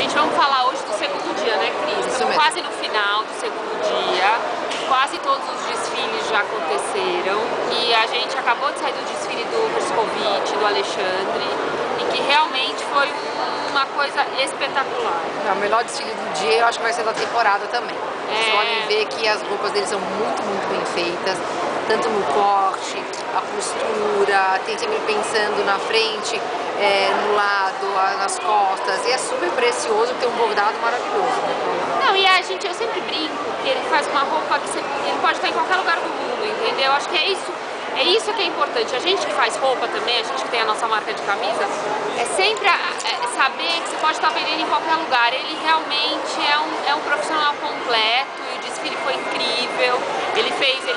Gente, vamos falar hoje do segundo dia, né, Cris? Estamos quase no final do segundo dia, quase todos os desfiles já aconteceram e a gente acabou de sair do desfile do Verscovitch, do Alexandre, e que realmente foi uma coisa espetacular. O melhor desfile do dia eu acho que vai ser da temporada também. Vocês podem ver que as roupas deles são muito bem feitas, tanto no corte, a costura, tem sempre pensando na frente, no lado, nas costas, e é super precioso, tem um bordado maravilhoso. Não, e eu sempre brinco que ele faz uma roupa que ele pode estar em qualquer lugar do mundo, entendeu? Eu acho que é isso que é importante. A gente que faz roupa também, a gente que tem a nossa marca de camisa, é sempre saber que você pode estar vendendo em qualquer lugar. Ele realmente é um profissional completo e o desfile foi incrível. Ele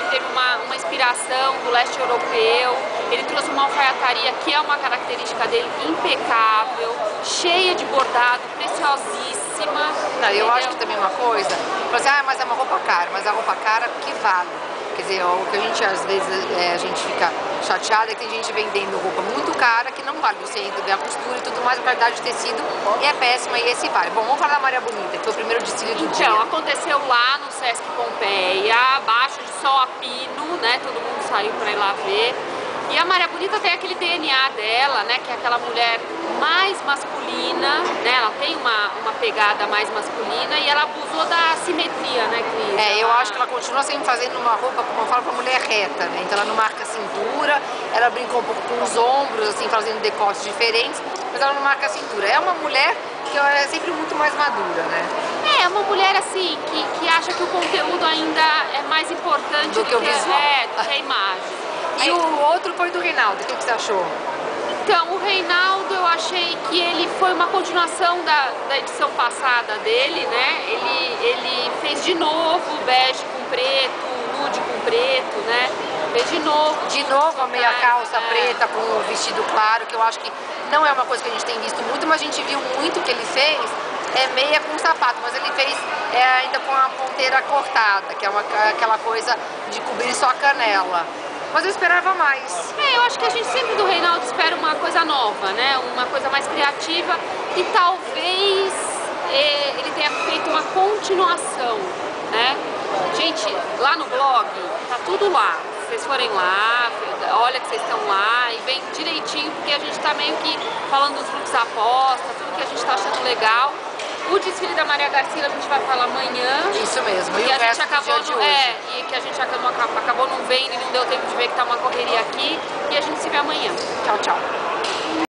teve uma inspiração do leste europeu, ele trouxe uma alfaiataria que é uma característica dele impecável, cheia de bordado, preciosíssima. Não, eu acho que também uma coisa, mas é uma roupa cara, mas a roupa cara que vale. Quer dizer, o que a gente às vezes a gente fica chateada é que tem gente vendendo roupa muito cara que não vale. Você ainda vê a costura e tudo mais, a qualidade de tecido é péssima e esse vale. Bom, vamos falar da Maria Bonita, que foi o primeiro desfile do dia. Então, aconteceu lá no Sesc Pompeia, abaixo de sol a pino, né? Todo mundo saiu para ir lá ver. E a Maria Bonita tem aquele DNA dela, né? Que é aquela mulher mais masculina, né? Ela tem uma pegada mais masculina e ela abusou da simetria, né, Cris? Eu acho que ela continua sempre fazendo uma roupa, como eu falo, pra mulher reta, né? Então ela não marca a cintura, ela brincou um pouco com os ombros, assim, fazendo decotes diferentes, mas ela não marca a cintura. É uma mulher que é sempre muito mais madura, né? É uma mulher, assim, que acha que o conteúdo ainda é mais importante do que o visual. Do que a imagem. E o outro foi do Reinaldo, o que você achou? Então, o Reinaldo, eu achei que ele foi uma continuação da edição passada dele, né? Ele fez de novo bege com preto, nude com preto, né? Fez de novo. De novo a meia calça preta com o vestido claro, que eu acho que não é uma coisa que a gente tem visto muito, mas a gente viu muito que ele fez meia com sapato, mas ele fez ainda com a ponteira cortada, que é aquela coisa de cobrir só a canela. Mas eu esperava mais. Eu acho que a gente sempre do Reinaldo espera uma coisa nova, né? Uma coisa mais criativa e talvez ele tenha feito uma continuação, né? Gente, lá no blog tá tudo lá. Se vocês forem lá, olha que vocês estão lá e vem direitinho, porque a gente tá meio que falando dos looks aposta, tudo que a gente tá achando legal. O desfile da Maria Garcia a gente vai falar amanhã. Isso mesmo, e o a gente resto acabou do dia de hoje. E que a gente acabou não vendo e não deu tempo de ver que tá uma correria aqui. E a gente se vê amanhã. Tchau, tchau.